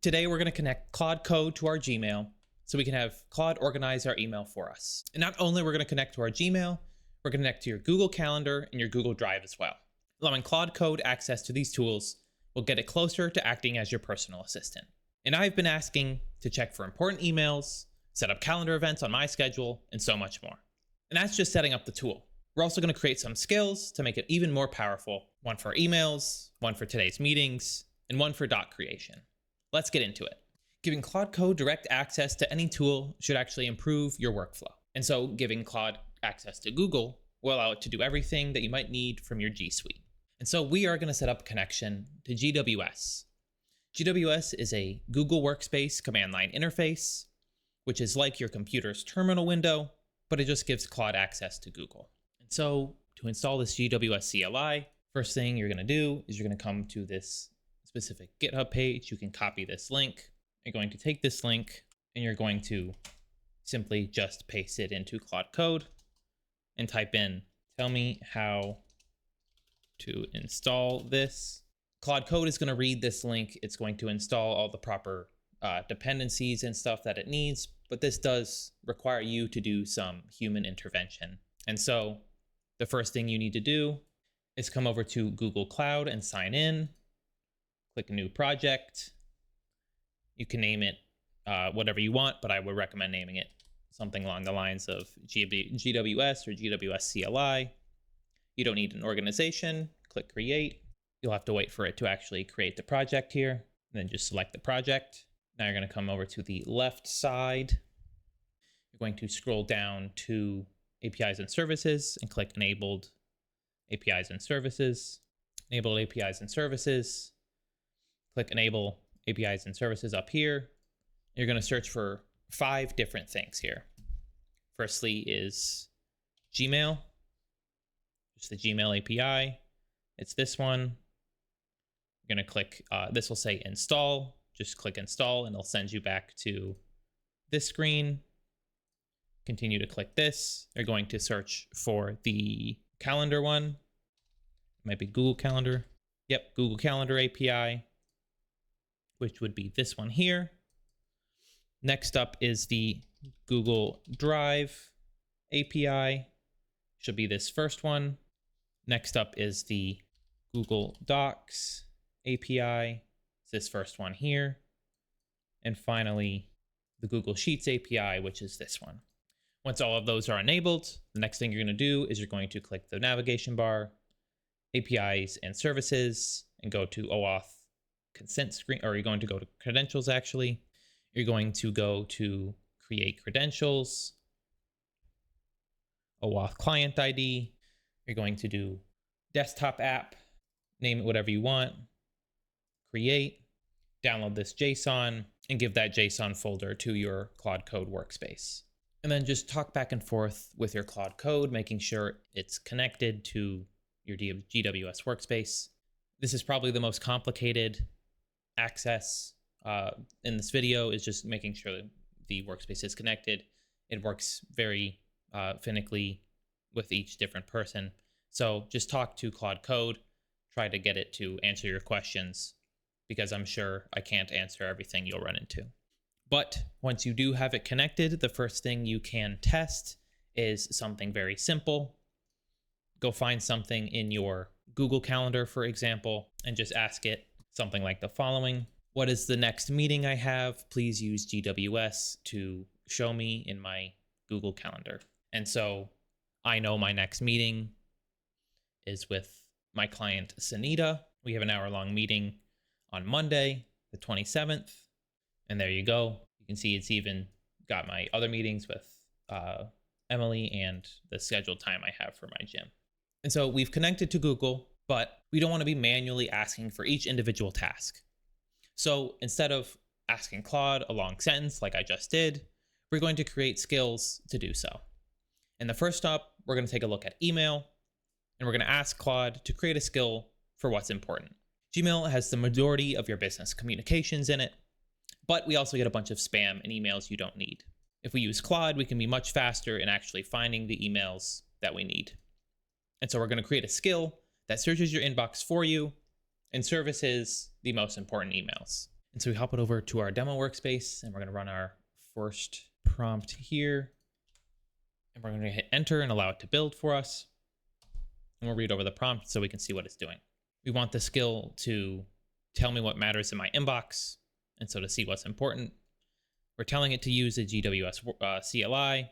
Today, we're going to connect Claude Code to our Gmail so we can have Claude organize our email for us. And not only we're going to connect to our Gmail, we're going to connect to your Google Calendar and your Google Drive as well. Allowing Claude Code access to these tools will get it closer to acting as your personal assistant. And I've been asking to check for important emails, set up calendar events on my schedule, and so much more. And that's just setting up the tool. We're also going to create some skills to make it even more powerful. One for emails, one for today's meetings, and one for doc creation. Let's get into it. Giving Claude Code direct access to any tool should actually improve your workflow. And so giving Claude access to Google will allow it to do everything that you might need from your G Suite. And so we are going to set up a connection to GWS. GWS is a Google Workspace command line interface, which is like your computer's terminal window, but it just gives Claude access to Google. And so to install this GWS CLI, first thing you're going to do is you're going to come to this specific GitHub page. You can copy this link. You're going to take this link and you're going to simply just paste it into Claude Code and type in, tell me how to install this. Claude Code is going to read this link. It's going to install all the proper dependencies and stuff that it needs, but this does require you to do some human intervention. And so the first thing you need to do is come over to Google Cloud and sign in. Click New Project. You can name it whatever you want, but I would recommend naming it something along the lines of GWS or GWS CLI. You don't need an organization. Click Create. You'll have to wait for it to actually create the project here, and then just select the project. Now you're going to come over to the left side. You're going to scroll down to APIs and Services and click Enabled APIs and Services. Enabled APIs and Services. Click Enable APIs and Services up here. You're going to search for 5 different things here. Firstly is Gmail, just the Gmail API. It's this one. You're going to click, this will say Install. Just click Install and it'll send you back to this screen. Continue to click this. You're going to search for the calendar one. It might be Google Calendar. Yep, Google Calendar API, which would be this one here. Next up is the Google Drive API, should be this first one. Next up is the Google Docs API, it's this first one here. And finally, the Google Sheets API, which is this one. Once all of those are enabled, the next thing you're going to do is you're going to click the navigation bar, APIs and Services, and go to OAuth consent screen, or you're going to go to credentials actually. You're going to go to create credentials, OAuth client ID. You're going to do desktop app, name it whatever you want, create, download this JSON, and give that JSON folder to your Claude Code workspace. And then just talk back and forth with your Claude Code, making sure it's connected to your GWS workspace. This is probably the most complicated access in this video, is just making sure that the workspace is connected. It works very finicky with each different person. So just talk to Claude Code, try to get it to answer your questions, because I'm sure I can't answer everything you'll run into. But once you do have it connected, the first thing you can test is something very simple. Go find something in your Google Calendar, for example, and just ask it something like the following. What is the next meeting I have? Please use GWS to show me in my Google Calendar. And so I know my next meeting is with my client, Sanita. We have an hour-long meeting on Monday, the 27th. And there you go. You can see it's even got my other meetings with Emily and the scheduled time I have for my gym. And so we've connected to Google, but we don't want to be manually asking for each individual task. So instead of asking Claude a long sentence like I just did, we're going to create skills to do so. And the first up, we're going to take a look at email, and we're going to ask Claude to create a skill for what's important. Gmail has the majority of your business communications in it, but we also get a bunch of spam and emails you don't need. If we use Claude, we can be much faster in actually finding the emails that we need. And so we're going to create a skill that searches your inbox for you and services the most important emails. And so we hop it over to our demo workspace and we're going to run our first prompt here. And we're going to hit enter and allow it to build for us. And we'll read over the prompt so we can see what it's doing. We want the skill to tell me what matters in my inbox. And so to see what's important, we're telling it to use the GWS CLI.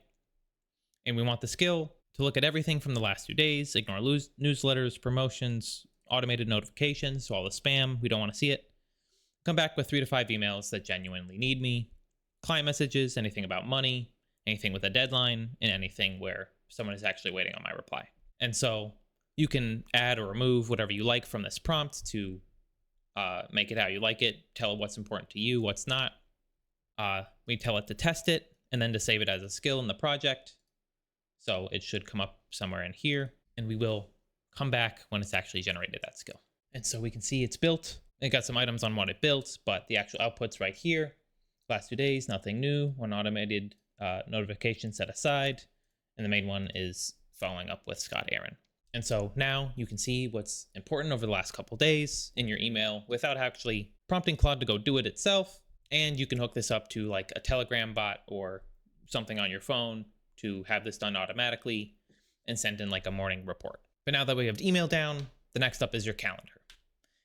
And we want the skill to look at everything from the last 2 days, ignore newsletters, promotions, automated notifications, so all the spam, we don't want to see it. Come back with 3 to 5 emails that genuinely need me, client messages, anything about money, anything with a deadline, and anything where someone is actually waiting on my reply. And so you can add or remove whatever you like from this prompt to make it how you like it, tell it what's important to you, what's not. We tell it to test it and then to save it as a skill in the project. So it should come up somewhere in here, and we will come back when it's actually generated that skill. And so we can see it's built. It got some items on what it built, but the actual output's right here. Last 2 days, nothing new. One automated notification set aside. And the main one is following up with Scott Aaron. And so now you can see what's important over the last couple days in your email without actually prompting Claude to go do it itself. And you can hook this up to like a Telegram bot or something on your phone to have this done automatically and send in like a morning report. But now that we have email down, the next up is your calendar.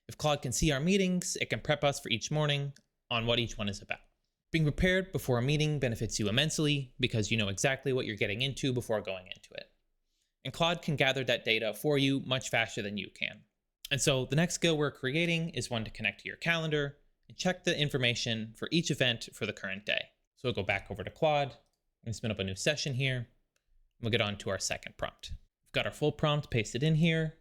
If Claude can see our meetings, it can prep us for each morning on what each one is about. Being prepared before a meeting benefits you immensely because you know exactly what you're getting into before going into it. And Claude can gather that data for you much faster than you can. And so the next skill we're creating is one to connect to your calendar and check the information for each event for the current day. So we'll go back over to Claude and spin up a new session here. We'll get on to our second prompt. We've got our full prompt pasted in here.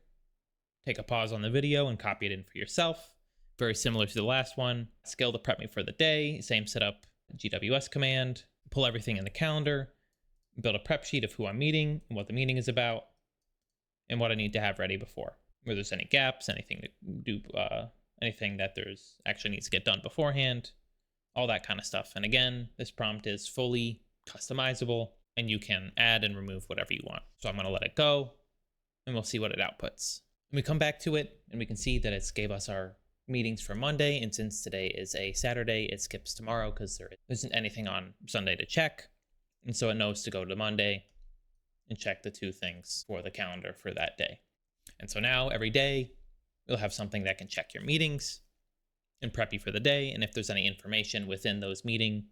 Take a pause on the video and copy it in for yourself. Very similar to the last one. Skill to prep me for the day. Same setup, GWS command. Pull everything in the calendar. Build a prep sheet of who I'm meeting and what the meeting is about and what I need to have ready before. Where there's any gaps, anything to do, anything that there's actually needs to get done beforehand. All that kind of stuff. And again, this prompt is fully customizable and you can add and remove whatever you want. So I'm going to let it go and we'll see what it outputs. And we come back to it and we can see that it's gave us our meetings for Monday. And since today is a Saturday, it skips tomorrow because there isn't anything on Sunday to check. And so it knows to go to Monday and check the 2 things for the calendar for that day. And so now every day you'll have something that can check your meetings and prep you for the day. And if there's any information within those meeting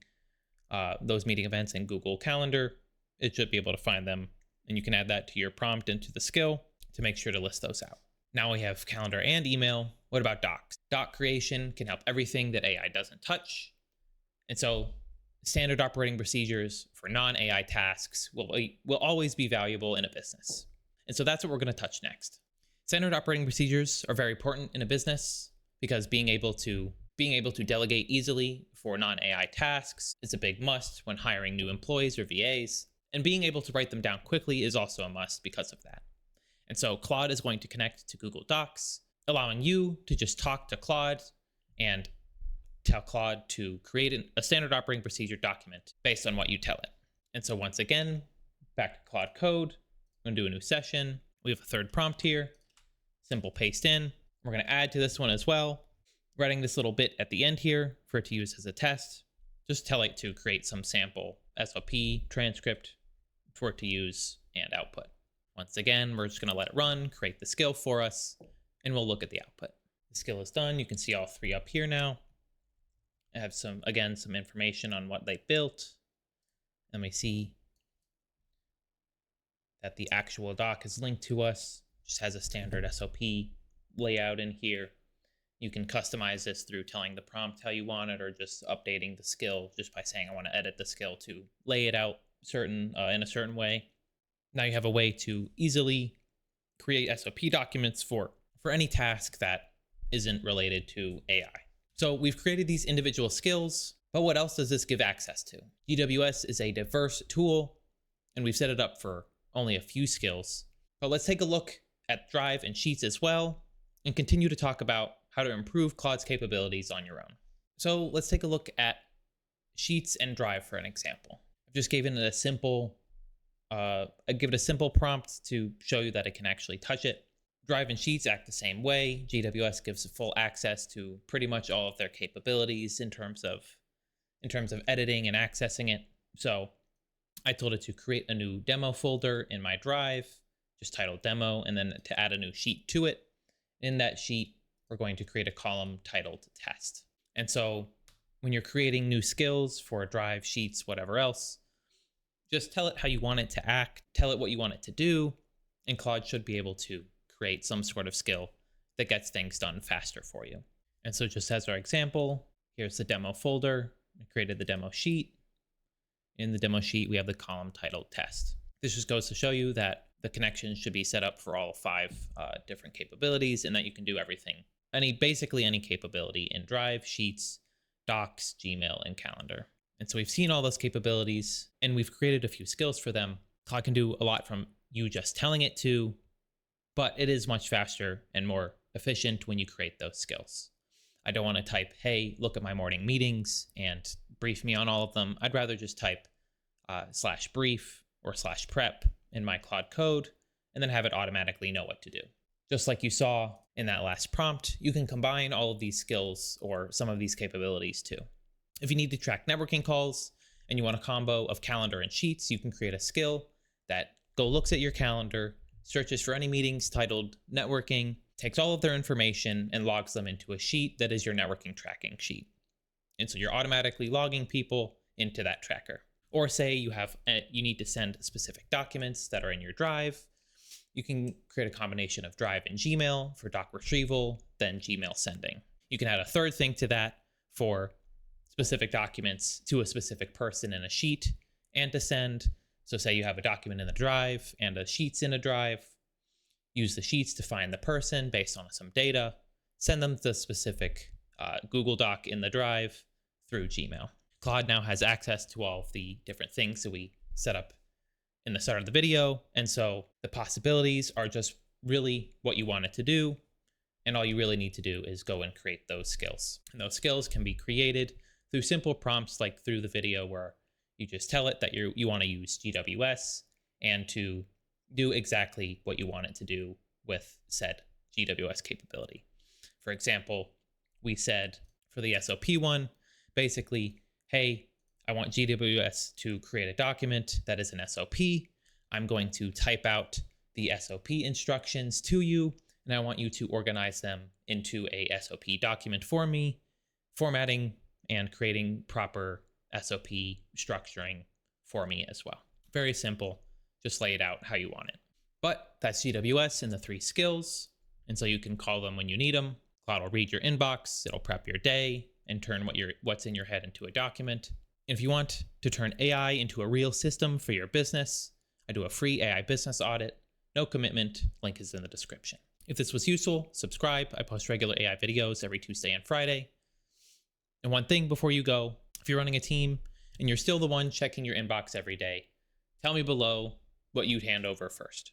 events in Google Calendar, it should be able to find them. And you can add that to your prompt into the skill to make sure to list those out. Now we have calendar and email. What about docs? Doc creation can help everything that AI doesn't touch. And so standard operating procedures for non-AI tasks will always be valuable in a business. And so that's what we're going to touch next. Standard operating procedures are very important in a business because being able to delegate easily for non-AI tasks is a big must when hiring new employees or VAs. And being able to write them down quickly is also a must because of that. And so Claude is going to connect to Google Docs, allowing you to just talk to Claude and tell Claude to create a standard operating procedure document based on what you tell it. And so once again, back to Claude Code, I'm going to do a new session. We have a third prompt here, simple paste in. We're going to add to this one as well, writing this little bit at the end here for it to use as a test. Just tell it to create some sample SOP transcript for it to use and output. Once again, we're just going to let it run, create the skill for us, and we'll look at the output. The skill is done. You can see all 3 up here now. I have some information on what they built. And we see that the actual doc is linked to us, just has a standard SOP layout in here. You can customize this through telling the prompt how you want it or just updating the skill just by saying I want to edit the skill to lay it out in a certain way. Now you have a way to easily create SOP documents for any task that isn't related to AI. So we've created these individual skills, but what else does this give access to? GWS is a diverse tool, and we've set it up for only a few skills. But let's take a look at Drive and Sheets as well, and continue to talk about how to improve Claude's capabilities on your own. So let's take a look at Sheets and Drive for an example. I've just given it a simple prompt to show you that it can actually touch it. Drive and Sheets act the same way. GWS gives full access to pretty much all of their capabilities in terms of editing and accessing it. So I told it to create a new demo folder in my Drive, just titled demo, and then to add a new sheet to it. In that sheet, we're going to create a column titled test. And so when you're creating new skills for Drive, Sheets, whatever else, just tell it how you want it to act, tell it what you want it to do, and Claude should be able to create some sort of skill that gets things done faster for you. And so just as our example, here's the demo folder. I created the demo sheet. In the demo sheet, we have the column titled test. This just goes to show you that the connections should be set up for all 5 different capabilities, and that you can do everything, basically any capability in Drive, Sheets, Docs, Gmail, and Calendar. And so we've seen all those capabilities, and we've created a few skills for them. Claude can do a lot from you just telling it to, but it is much faster and more efficient when you create those skills. I don't want to type, hey, look at my morning meetings and brief me on all of them. I'd rather just type /brief or /prep in my Claude Code and then have it automatically know what to do. Just like you saw in that last prompt, you can combine all of these skills or some of these capabilities too. If you need to track networking calls and you want a combo of calendar and sheets, you can create a skill that looks at your calendar, searches for any meetings titled networking, takes all of their information and logs them into a sheet that is your networking tracking sheet. And so you're automatically logging people into that tracker. Or say you need to send specific documents that are in your Drive. You can create a combination of Drive and Gmail for doc retrieval, then Gmail sending. You can add a third thing to that for specific documents to a specific person in a sheet and to send. So say you have a document in the Drive and a Sheets in a Drive. Use the Sheets to find the person based on some data. Send them the specific Google Doc in the Drive through Gmail. Claude now has access to all of the different things that we set up in the start of the video. And so the possibilities are just really what you want it to do. And all you really need to do is go and create those skills. And those skills can be created through simple prompts like through the video where you just tell it that you want to use GWS and to do exactly what you want it to do with said GWS capability. For example, we said for the SOP one, basically, hey, I want GWS to create a document that is an SOP. I'm going to type out the SOP instructions to you, and I want you to organize them into a SOP document for me, formatting and creating proper SOP structuring for me as well. Very simple. Just lay it out how you want it. But that's GWS and the 3 skills. And so you can call them when you need them. Claude will read your inbox. It'll prep your day and turn what's in your head into a document. And if you want to turn AI into a real system for your business, I do a free AI business audit. No commitment. Link is in the description. If this was useful, subscribe. I post regular AI videos every Tuesday and Friday. And one thing before you go, if you're running a team and you're still the one checking your inbox every day, tell me below what you'd hand over first.